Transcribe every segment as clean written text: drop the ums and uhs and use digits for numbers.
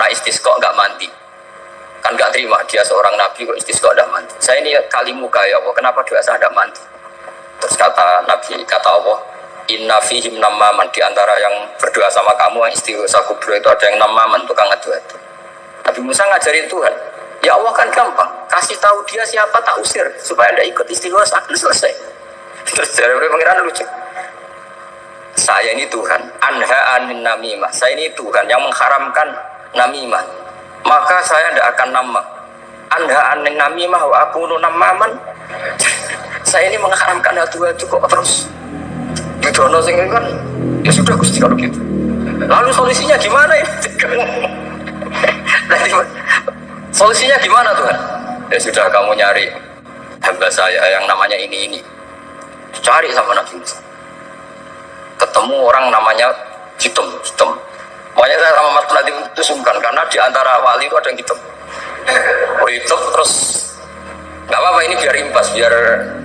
istisqa nggak mandi. Kan nggak terima dia seorang nabi kok istisqa nggak mandi. Saya ini kali muka ya Allah, kenapa doa saya nggak mandi? Terus kata Nabi, kata Allah, inna fihim namaman, di antara yang berdoa sama kamu yang istighosa kubro itu ada yang namaman, tukang ngadu itu. Nabi Musa ngajarin Tuhan, ya Allah kan gampang, kasih tahu dia siapa tak usir supaya anda ikut istighosa, akan selesai. Terus dari pengiran lucu, saya ini Tuhan, anha anin namimah, saya ini Tuhan yang mengharamkan namimah, maka saya tidak akan nama. Anha anin namimah wa akunu namaman, saya ini mengharamkan hadu-hadu kok terus. Yudono sing kan, ya sudah Gusti kalau gitu. Lalu solusinya gimana ini? Solusinya gimana Tuhan? Ya sudah kamu nyari hamba saya yang namanya ini. Cari sama Nabi Musa. Ketemu orang namanya hitam. Makanya saya sama Mas Nadiem itu sungkan karena di antara wali itu ada yang hitam. Hitam terus nggak apa-apa ini biar impas, biar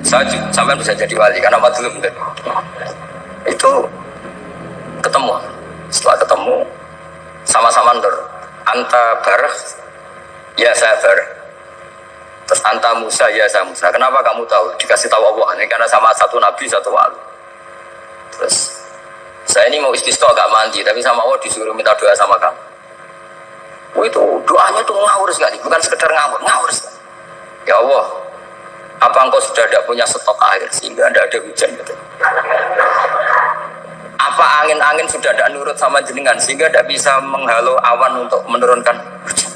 saya sampai bisa jadi wali karena madlum kan. Itu ketemu. Setelah ketemu sama-sama nur. Anta barah, ya saya barah. Terus anta Musa, ya saya Musa. Kenapa kamu tahu? Dikasih tahu Allah. Ini karena sama satu nabi, satu wali. Terus saya ini mau istisqa gak mandi, tapi sama Allah disuruh minta doa sama kamu. Itu doanya tuh ngawur sekali, bukan sekedar ngawur sekali. Ya Allah, apa engkau sudah tidak punya stok air sehingga tidak ada hujan? Gitu. Apa angin-angin sudah tidak nurut sama jenengan sehingga tidak bisa menghalau awan untuk menurunkan hujan?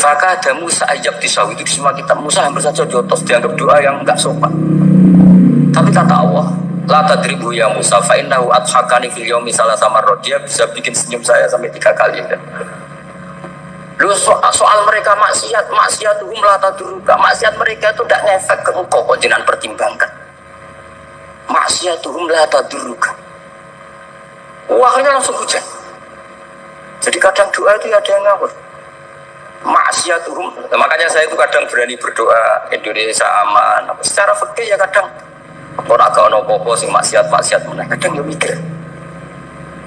Maka ada Musa ajab tisaw, itu di semua kitab. Musa hampir saja jotos, dianggap doa yang enggak sopan. Tapi kata Allah, la tadribu ya Musa fa innahu adhakani fil yaumi salasa marrat, dia bisa bikin senyum saya sampai 3 kali kan. Lu soal mereka maksiatuhum la tadruka, maksiat mereka itu tidak ngefek ke engkau, kok jangan pertimbangkan. Maksiatuhum la tadruka. Akhirnya langsung hujan. Jadi kadang doa itu ada yang ngawur. Maksiatuhum, makanya saya itu kadang berani berdoa Indonesia aman. Secara fikih ya kadang orang agak ono-popo sing maksiat meneh, kadang yo mikir.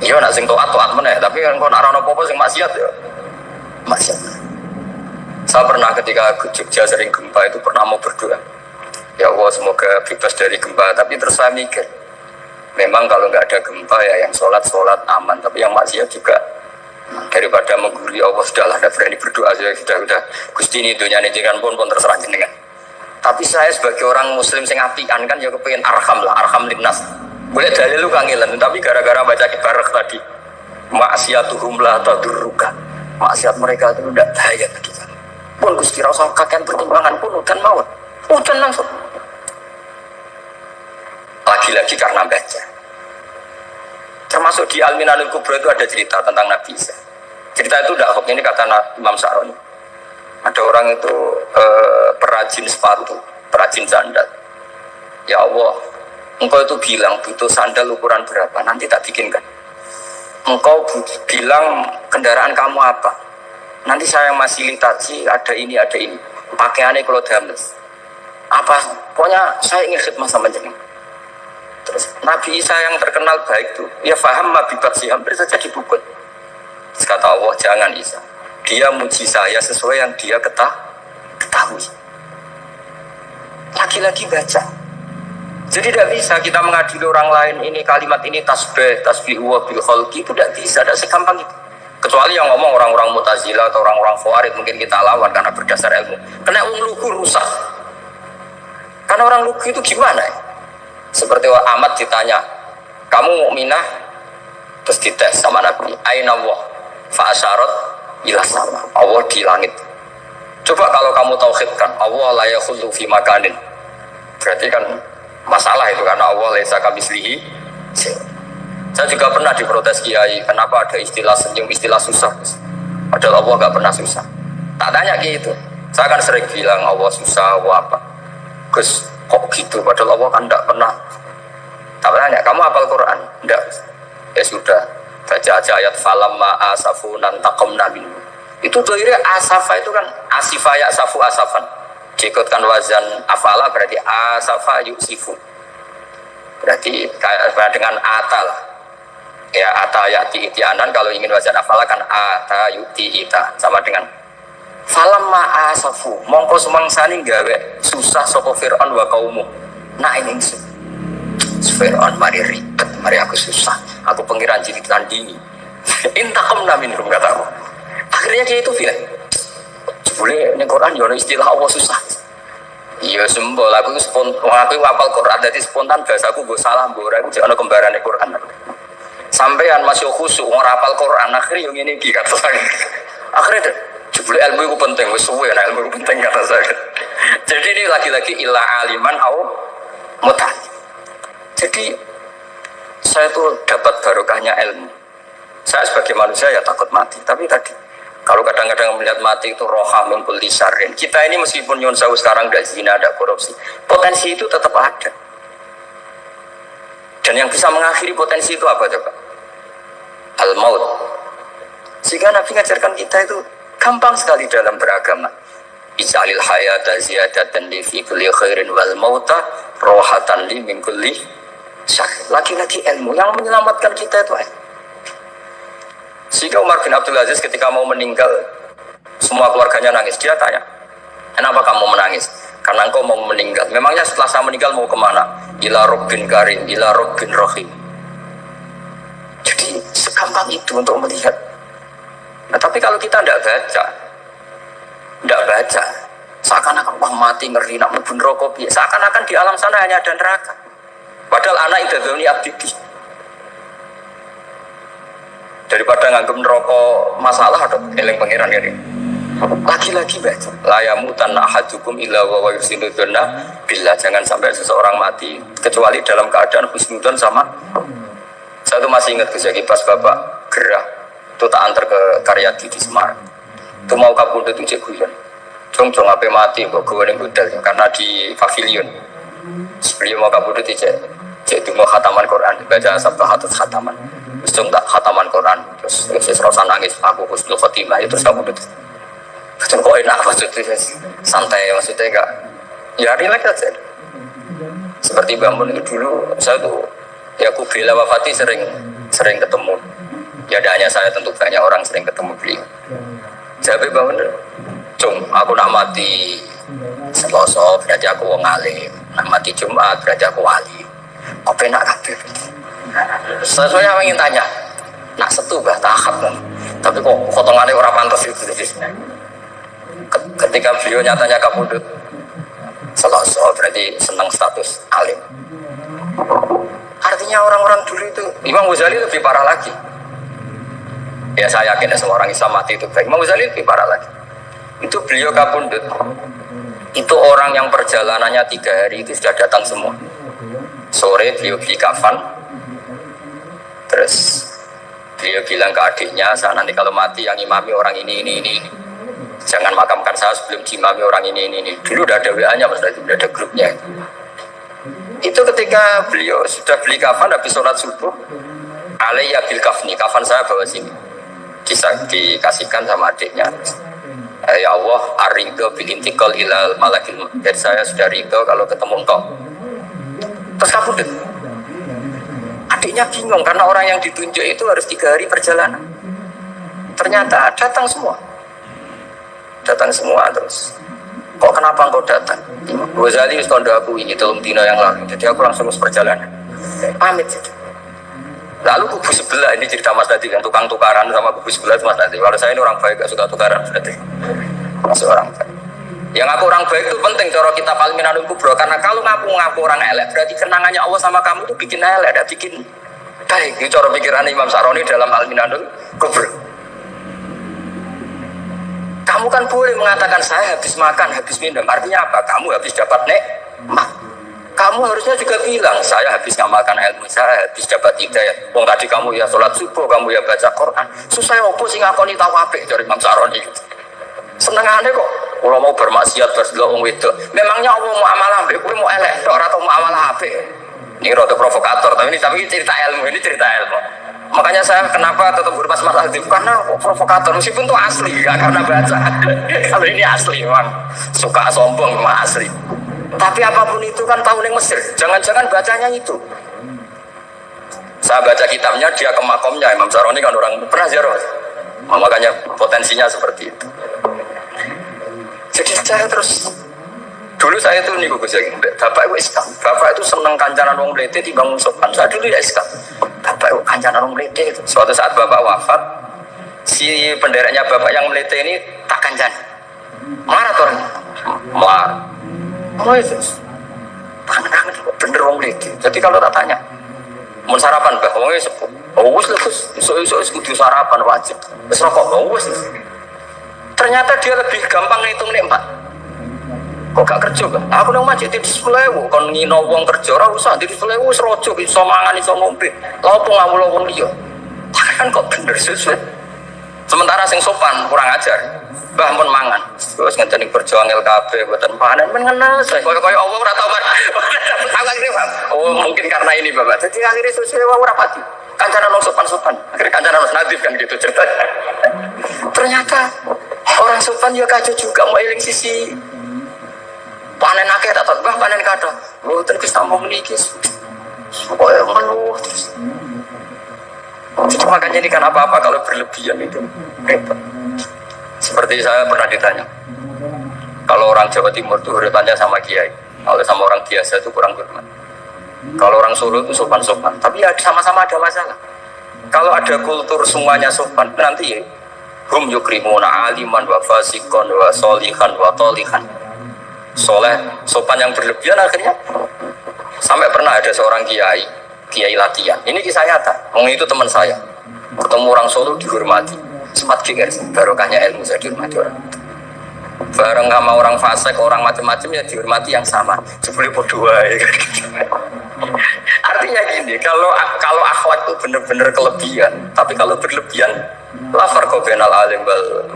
Iya nak sing taat meneh, tapi kan kok ora ono-popo sing maksiat ya. Maksiat. Saya pernah ketika Jogja sering gempa itu pernah mau berdoa. Ya Allah semoga bebas dari gempa, tapi terus saya mikir. Memang kalau nggak ada gempa ya yang sholat aman, tapi yang maksiat juga daripada mengguri Allah sudahlah, tidak berani berdoa saja sudah Gusti ini dunia ini jangan pun terserah jenengan. Tapi saya sebagai orang muslim sing apian kan ya kepengen arham linnas. Boleh dalil lu kangelan, tapi gara-gara baca kibarek tadi maksiatuhum la tadurruka, maksiat mereka itu tidak bahaya bagi kita. Pun Gusti rasa kakean pertimbangan pun udan maut, udan langsung. Lagi-lagi karena baca. Termasuk di Al-Minanul Kubra itu ada cerita tentang Nabi Isa. Cerita itu tidak hoax, ini kata Imam Sa'roni. Ada orang itu perajin sepatu, perajin sandal. Ya Allah, engkau itu bilang butuh sandal ukuran berapa, nanti tak bikinkan. Engkau bilang kendaraan kamu apa, nanti saya masih fasilitasi ada ini. Pakaiannya kalau dames. Apa, pokoknya saya ingin khidmat sama jenengan. Terus Nabi Isa yang terkenal baik itu, ya faham mabibat sih, hampir saja dipukul. Terus kata Allah, jangan Isa, dia muji saya sesuai yang dia ketahui. Lagi-lagi baca. Jadi tidak bisa kita mengadili orang lain, ini kalimat ini tasbih wa bil khalqi, itu tidak bisa, tidak segampang itu. Kecuali yang ngomong orang-orang Mu'tazilah atau orang-orang Khawarij, mungkin kita lawan karena berdasar ilmu. Karena lugu rusak. Karena orang lugu itu gimana ya? Seperti Ahmad ditanya, kamu mukminah? Terus dites sama Nabi, aina Allah fa'asyarat ila sama, Allah di langit. Coba kalau kamu tauhidkan Allah la yakhullu fi makanin, berarti kan masalah itu karena Allah laisa kamitslihi. Saya juga pernah diprotes kiai, kenapa ada istilah senyum, istilah susah, padahal Allah gak pernah susah. Tak tanya gitu, saya kan sering bilang Allah susah, Allah apa, Gus kok gitu, padahal Allah kan tidak pernah. Tak tanya, kamu hafal Quran? Tidak. Ya sudah, baca aja ayat falamma asafunan taqamna minhu. Itu doire asafa itu kan asifa ya safu asafan. Diikutkan wazan afala berarti asafa yusifu. Berarti kayak dengan atal. Ya ata yati itianan, kalau ingin wazan afala kan ata yuti ita, sama dengan falamma asafu mongko sumangsani gawe susah sapa Fir'aun wa kaumu. Nah ini Fir'aun mari ribet, mari aku susah, aku pengiran jadi tandingi. Intakom namin rum kataku. Akhirnya dia itu bilang, boleh ning Quran yo istilah Allah susah. Iya sembol aku apal Quran dadi spontan bahasaku mbok salah mbok ora iki ana kembarane Quran. Sampean masih khusyuk ora hafal Quran akhirnya yo ngene iki kata saya. Akhirnya jebule ilmu itu penting wis suwe nek ilmu itu penting kata saya. Jadi ini lagi-lagi illa aliman au muta. Jadi saya tuh dapat barokahnya ilmu. Saya sebagai manusia ya takut mati, tapi tadi kalau kadang-kadang melihat mati itu roha min kulli syarrin. Kita ini meskipun nyun sewu sekarang tidak zina, tidak korupsi, potensi itu tetap ada. Dan yang bisa mengakhiri potensi itu apa coba? Al-maut. Sehingga Nabi mengajarkan kita itu gampang sekali dalam beragama. Ij'alil hayata ziyadatan li fi kulli khairin wal mauta rohatan li min kulli syarr. Lagi-lagi ilmu yang menyelamatkan kita itu. Sehingga Umar bin Abdul Aziz ketika mau meninggal, semua keluarganya nangis. Dia tanya, kenapa kamu menangis? Karena engkau mau meninggal. Memangnya setelah saya meninggal mau kemana? Ila Rabbin Karim, ila Rabbin Rahim. Jadi segampang itu untuk melihat. Nah, tapi kalau kita tidak baca, seakan-akan wah mati ngeri nak mlebu neraka piye. Seakan-akan di alam sana hanya ada neraka. Padahal anak idadzoni abdiki. Daripada nganggep neraka masalah atau eling pangeran ini. Lagi-lagi baca. La yamutan ahadukum illa wa yusinuduna billah. Jangan sampai seseorang mati kecuali dalam keadaan husnudon sama. Saya tuh masih ingat kejadian pas bapak gerah itu tak antar ke Karyadi di Semarang. Itu mau kabudut itu cek guyon. Jong ape mati kok gue ning hotel karena di pavilion. Sebelum mau kabudut itu cek mau khataman Quran, baca sabda khataman. Terus tak khataman Quran, terus rasa nangis, aku husnul khotimah, terus kabudut. Terus kok enak maksudnya, santai maksudnya enggak. Ya relax aja. Seperti bangun itu dulu, saya tuh ya aku bela wafati sering ketemu. Ya ada hanya saya, tentu banyak orang sering ketemu beliau. Jadi bangun, aku nak mati Selasa berarti aku wong alim, nak mati Jumat berarti aku wali. Apa enak kabeh? Saya ingin tanya, nak setu bah tahap kan? Tapi kok potongannya orang pantas itu. Ketika beliau nyatanya kabudut Selasa berarti senang status alim. Artinya orang-orang dulu itu Imam Ghazali lebih parah lagi. Ya saya yakin semua orang Islam mati itu baik. Imam Ghazali lebih parah lagi. Itu beliau kabudut. Itu orang yang perjalanannya 3 hari itu sudah datang semua. Sore beliau beli kafan. Terus beliau bilang ke adiknya, saya nanti kalau mati yang imami orang ini. Jangan makamkan saya sebelum diimami orang ini. Dulu udah ada WA-nya, maksudnya udah ada grupnya. Itu ketika beliau sudah beli kafan habis sholat subuh, alayya bil kafni, kafan saya bawa sini. Dikasihkan sama adiknya. Ya Allah, ar-ridho bil intiqal ilal malakil. Jadi saya sudah ridho kalau ketemu engkau. Terus kabudut. Adiknya bingung karena orang yang ditunjuk itu harus 3 hari perjalanan. Ternyata datang semua terus. Kok kenapa engkau datang? Ghazali wis kondo aku ini 3 dina yang lalu. Jadi aku langsung berperjalanan. Pamit. Lalu kubu sebelah, ini cerita Mas Nadi yang tukang tukaran sama kubu sebelah itu Mas Nadi. Kalau saya ini orang baik, gak suka tukaran Mas Nadi. Masih orang baik. Yang ngaku orang baik itu penting cara kita Al-Minanul Kubro, karena kalau ngaku orang elek berarti kenangannya Allah sama kamu itu bikin elek, tidak bikin baik. Itu cara pikiran Imam Saroni dalam Al-Minanul Kubro. Kamu kan boleh mengatakan saya habis makan, habis minum. Artinya apa? Kamu habis dapat nikmat. Kamu harusnya juga bilang saya habis ngamalkan ilmu, saya habis dapat hidayah. Wong tadi kamu ya sholat subuh, kamu ya baca Quran. Susah opo sing ngakoni tawafik dari Imam Saroni. Senengane kok kalau mau bermaksiat berselok wong wedok. Memangnya Allah mau amal apik, kowe mau elek tok ora tau mau amal apik. Ini rada provokator, tapi ini cerita ilmu, Makanya saya kenapa tetap berbahas Mas Aldi, karena provokator meskipun itu asli, gak karena baca. Kalau ini asli memang suka sombong memang asli. Tapi apapun itu kan tahu ning Mesir, jangan-jangan bacanya itu. Saya baca kitabnya, dia ke makomnya Imam Saroni kan orang pernah ziarah. Makanya potensinya seperti itu. Jadi saya terus dulu saya tuh nih Gus ya, bapak itu iskam, bapak itu seneng kancanan wong mlete timbang sopan. Saya dulu ya iskam, bapak itu kancanan wong mlete. Suatu saat bapak wafat, si pendereknya bapak yang mlete ini tak kancan, marah tuh orang, marah, tangan bener wong mlete. Jadi kalau tak tanya, mau sarapan bah, wongnya sepuh, wes legus, iso kudu sarapan wajib, wes rokok, wes. Ternyata dia lebih gampang ngitung nikmat. Kok gak kerja kan? Aku nang masjid di 10.000, kon ngino wong kerja ora usah di 10.000 wis rojo iso mangan iso ngombe. Lha opo ngawul wong liya? Kan kok bener sesuai. Sementara sing sopan kurang ajar. Mbah mun mangan. Terus ngenteni berjuang LKB mboten panen men ngena saya koyo-koyo Allah ora tau. Oh, mungkin karena ini Bapak. Jadi akhirnya sesuai wae ora pati. Kancanan wong sopan-sopan. Akhirnya kancanan Mas Nadif kan gitu ceritanya. Ternyata orang sopan ya kacau juga mau eling sisi panen akeh tak tahu bah panen kata lu terus tambah menikis pokoknya ngeluh terus jadi makanya ini kan apa-apa kalau berlebihan itu repot. Seperti saya pernah ditanya kalau orang Jawa Timur itu urutannya sama kiai, kalau sama orang biasa itu kurang hormat, kalau orang Solo itu sopan-sopan tapi ya sama-sama ada masalah. Kalau ada kultur semuanya sopan nanti ya hum yukrimuna aliman wa fasikon wa solihan wa tolihan soleh, sopan yang berlebihan akhirnya sampai pernah ada seorang kiai latihan. Ini kisah nyata. Itu teman saya. Ketemu orang Solo dihormati. Sempat geger barokahnya ilmu saya dihormati orang. Bareng sama orang fasik, orang macam-macam ya dihormati yang sama. Sebelum berdua ya. Artinya gini, kalau akhlak itu benar-benar kelebihan, tapi kalau berlebihan la farqa bainal alim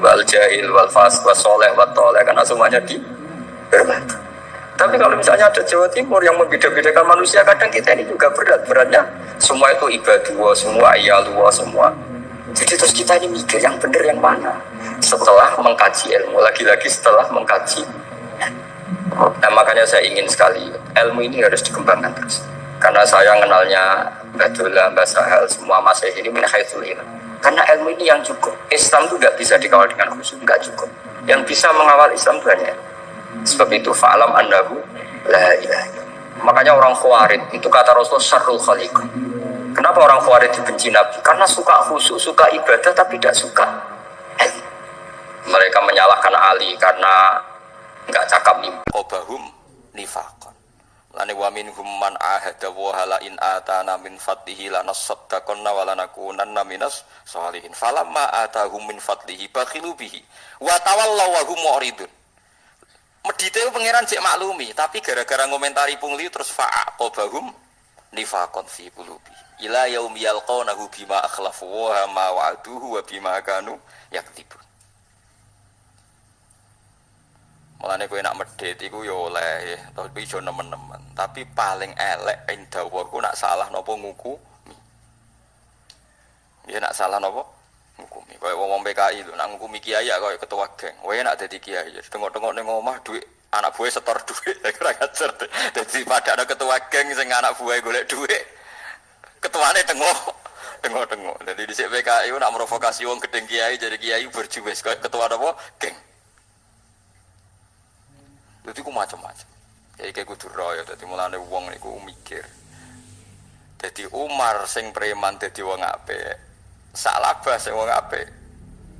wal jahil wal fasik was soleh wat toleh karena semuanya hormat. Tapi kalau misalnya ada Jawa Timur yang membeda-bedakan manusia, kadang kita ini juga beratnya semua itu ibadah, semua iyalullah semua. Jadi terus kita ini mikir yang benar yang mana setelah mengkaji ilmu, lagi-lagi setelah mengkaji. Nah makanya saya ingin sekali ilmu ini harus dikembangkan terus. Karena saya kenalnya Mbah Dola, Mbah Sahal, semua masih ini min haitsul ilm. Karena ilmu ini yang cukup. Islam itu tidak bisa dikawal dengan khusyuk, enggak cukup. Yang bisa mengawal Islam itu hanya sebab itu fa'alam annahu la ilaha. Makanya orang Khawarij itu kata Rasulullah syarrul khaliq. Kenapa orang Khawarij dibenci Nabi? Karena suka khusyuk, suka ibadah tapi tidak suka ilmu. Mereka menyalahkan Ali karena enggak cakap mimpi. Qobahum nifaqan. Lani wa minhum man ahada wa hala in atana min fadlihi lanasaddaqanna wa lanakunanna minas sholihin. Falamma atahum min fadlihi bakhilu bihi wa tawallaw wa hum mu'ridun. Medite pangeran cek maklumi, tapi gara-gara ngomentari pungli terus fa'aqobahum nifaqan fi qulubi. Ila yaumi yalqawnahu bima akhlafu wa ma wa'aduhu wa bima kanu yaktibun. Mulane kowe nak medhit iku ya oleh, tapi iso nemen-nemen. Tapi paling elek ing dawaku nak salah napa ngukumi. Ya nak salah napa ngukumi. Kaya wong PKI lho, nak ngukumi kiai ya kaya ketua geng. Kowe nak dadi kiai, tengok-tengok ning omah dhuwit anak buah setor dhuwit, ora ngajar. Dadi padane ketua geng sing anak buah golek dhuwit. Ketuane tengok. Dadi dhisik PKI nak provokasi wong gedeng kiai jadi kiai berjuwes kaya ketua napa geng. Jadi ku macam-macam. Kayak kudu royo. Jadi mulane wong niku mikir. Jadi Umar sing preman dadi wong apik. Salabah sing wong apik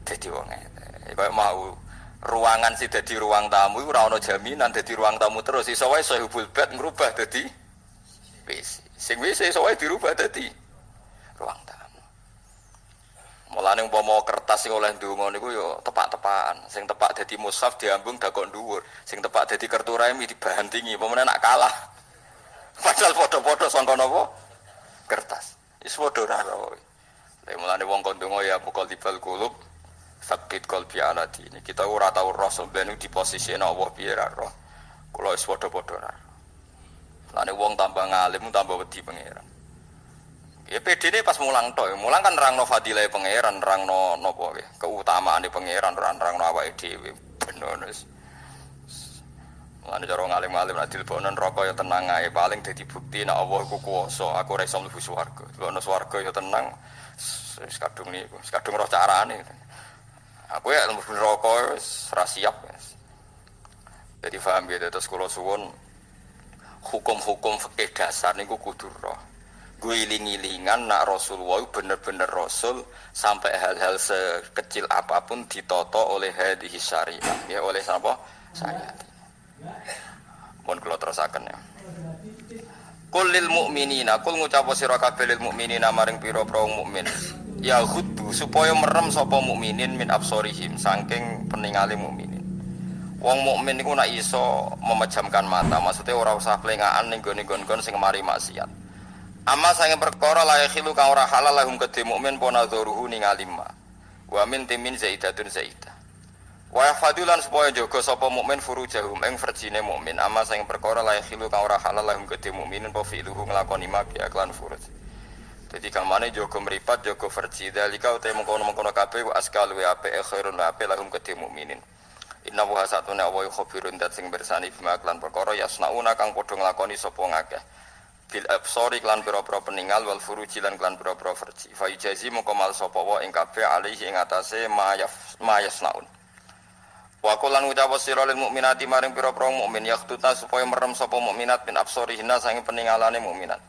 dadi wong apik. Kayak mau ruangan sih dadi ruang tamu iku ora ana jaminan dadi ruang tamu terus iso wae sahibul bait ngrubah dadi WC. Sing WC iso wae dirubah dadi ruang tamu. Mulane umpama kertas sing oleh ndonga niku ya tepak-tepakan. Sing tepak dadi mushaf diambung dakok dhuwur. Sing tepak dadi kertu remi dibantingi. Pemene nak kalah. Padahal padha-padha sangka napa? Kertas. Wis padha ora ora. Lha mulane wong kon ndonga ya buka dibal kulub sakit qalbi ala dini. Kita ora tau roh sampeyan di posisi Allah piye ra roh. Kula wis padha-padha ora. Mulane wong tambah ngalim tambah wedi pangeran. Ya PD ini pas mulang tok, mulang kan nerangno fadilah pangeran, nerangno napa keutamaane pangeran, nerangno awake dhewe. Bener wis. Mulane cara ngalim-alim nek dilebokno neraka ya tenang ae, paling dadi bukti nek Allah iku kuwasa, aku ora iso mlebu swarga. Dilebokno swarga ya tenang, wis kadung niku, wis kadung roh carane. Aku ya mlebu neraka wis ra siap. Jadi paham gitu, terus kula suwun hukum-hukum fikih dasar niku kudu roh. Gue iling-ilingan nak Rasulullah bener-bener Rasul sampai hal-hal sekecil apapun ditoto oleh hadis syariah, ya oleh apa? Syariat. Mohon kula terusaken ya. Qul lil mu'minina, qul ngucap sira kabeh lil mu'minina maring pira-pira mukmin. Ya ghuddu supaya merem sapa mukminin min absorihim saking peningale mukminin. Wong mukmin niku nak iso memejamkan mata, maksudnya ora usah plengaan ning gone-gone sing mari maksiat. Amma sange perkara la yakhilu kang ora halal lahum kedhe mukmin ponadzuruhu ningali ma. Wa min timin zaidatun zaidah. Wa yahfadulan supaya jaga sapa mukmin furujahum ing farjine mukmin. Amma sange perkara la yakhilu kang ora halal lahum kedhe mukminin apa fi'luhu nglakoni ma bi aklan furuj. Dadi kamane jaga mripat, jaga farji dalika utahe mengkono-mengkono kabeh wa askalu wa apik khairun wa apik lahum kedhe mukminin. Inna wa hasatuna wa khabirun dat sing bersani bima klan perkara yasnauna kang padha nglakoni sapa ngakeh bil absari klan pira-pira peninggal wal furuji lan klan pira-pira farji fa ijazi mongko mal sapa wa ing kabeh alihi ing atase ma yasnaun wa kulan ucawa sira lil mukminati maring pira-pira mukmin yakhtuna supaya merem sapa mukminat min absarihinna sange peninggalane mukminat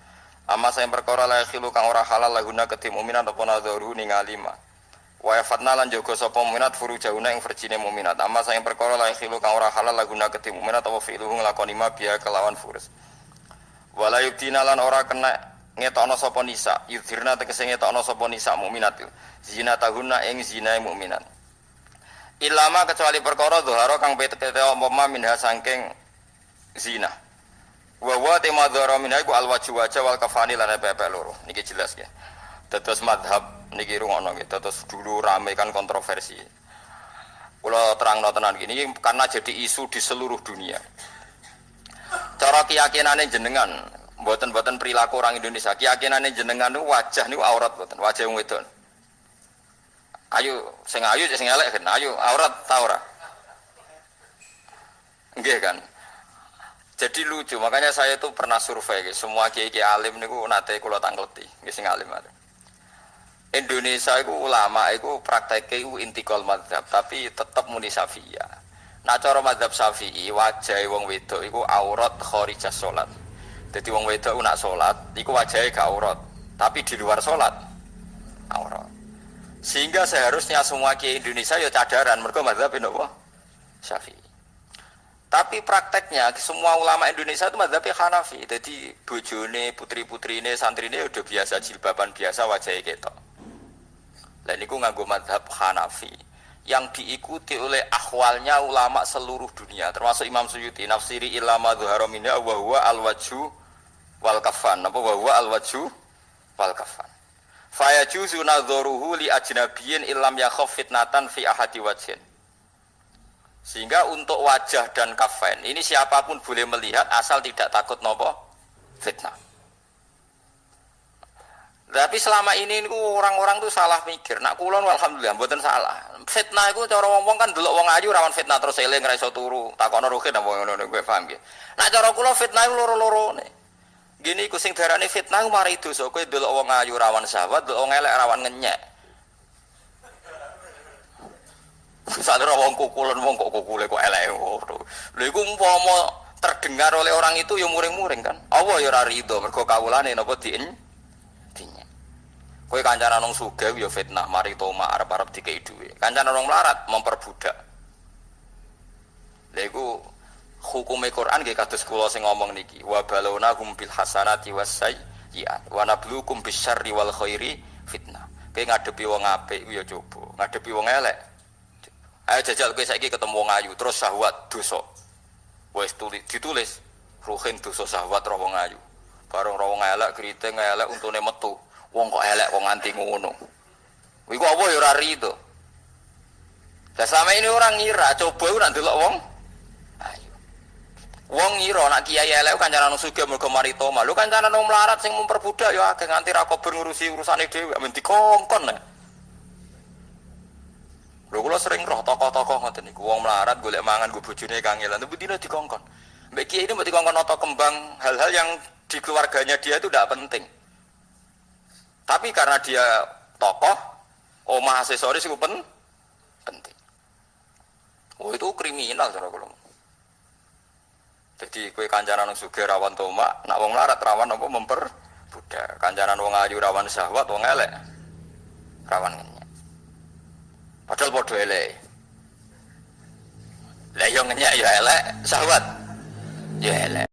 amma sing perkara la khilu kang ora halal lahuna kedhe mukminat apa nadharu ningali ma wa yafatna lan jaga sapa mukminat furujahuna ing farjine mukminat amma sayang perkara la khilu kang ora halal laguna keti mukminat apa fi'luhu nglakoni ma biya kelawan furus wala yudina lan ora kena ngetokno sapa nisa yudhirna tegese ngetokno sapa nisa mukminat zina tahunna ing zinae mukminat ilama kecuali perkara dhahara kang petete apa minha saking zina wa wa tema dhahara minha iku alwajhu wajah wal kafani lan pepe loro niki jelas ya. Dados madhab niki rungono nggih, dados dulu rame kan kontroversi. Kula terangno tenan gini karena jadi isu di seluruh dunia. Cara keyakinane jenengan, mboten-mboten perilaku orang Indonesia, keyakinane jenengan niku wajah niku aurat mboten, wajah wong wedon. Ayo sing ayu sing elek kan, ayo aurat ta ora? Nggih kan. Jadi lucu, makanya saya itu pernah survei semua kiai-kiai alim niku nate kula tangkleti, nggih sing alim-alim. Indonesia itu ulama itu prakteknya itu intikal mazhab tapi tetap muni Syafi'iyah. Nah cara mazhab Syafi'i wajah wong wedok itu aurat kharijah salat. Jadi wong wedok nak salat iku wajahnya gak aurat, tapi di luar salat aurat. Sehingga seharusnya semua kiai Indonesia ya cadaran mergo mazhab napa? Syafi'i. Tapi prakteknya semua ulama Indonesia itu mazhabnya Hanafi. Jadi bojone, putri-putrine, santrine udah biasa jilbaban biasa wajahnya ketok. Dan itu nganggo madhab Hanafi yang diikuti oleh ahwalnya ulama seluruh dunia termasuk Imam Suyuti nafsiri ilama dhuhara minha wa huwa al-wajhu wal kafan apa wa huwa al-wajhu wal kafan fa yajuzu nadharuhu li ajnabiyyin illam yakhaf fitnatan fi ahadi wajhin sehingga untuk wajah dan kafan ini siapapun boleh melihat asal tidak takut nopo fitnah. Tapi selama ini orang-orang tuh salah mikir. Nak kulon alhamdulillah mboten salah. Fitnah iku cara wong-wong kan delok wong ayu rawan fitnah terus eling ra iso turu. Takono rugen apa ngono kowe paham nggih. Nak cara kula fitnah iku loro-lorone. Gini iku sing darane fitnah mari dosa kowe delok wong ayu rawan syahwat, delok wong elek rawan ngenyek. Sadar wong kukulen wong kok kukule kok elek ngono. Lha iku umpama terdengar oleh orang itu ya muring-muring kan. Allah ya ora rido mergo kawulane napa dinya. Kowe kancanan wong sugih ya fitnah, mari toma arep-arep dikei dhuwit. Kancanan wong melarat memperbudak. Lha iku hukume Quran nggih kados kula sing ngomong niki, wa balawna bil hasanati wasayyi'at wa nabluukum bisyarri wal khairi fitnah. Kowe ngadepi wong apik ya coba, ngadepi wong elek. Ayo jajal kowe saiki ketemu wong ayu terus syahwat dosa. Wis ditulis ruhin dosa syahwat roh wong ayu. Bareng roh wong elek kriting elek untune metu. Wong kok elek kok nganti ngono. Iku apa ya ora rido. Lah selama ini orang ngira coba iku nak delok wong ayo. Wong ngira nak kiai elek kancanan sugih mergo mari toma. Lho kancanan wong melarat sing memperbudak ya akeh nganti ra kober ngurusi urusane dhewe men dikongkon. Lho kula kula sering roh tokoh-tokoh ngoten niku wong melarat golek mangan go bojone kangelan tapi dina dikongkon. Mbek kiai ini mbok dikongkon nata kembang hal-hal yang di keluarganya dia itu tidak penting. Tapi karena dia tokoh, omah aksesoris itu penting. Oh itu kriminal cara kula. Jadi kue kancanan wong sugih rawan tomak, nak wong melarat rawan apa memperbudak. Kancanan wong ayu rawan syahwat, wong elek rawan ngenyek. Padahal padha elek. Lah yo ngenyek ya elek, syahwat ya elek.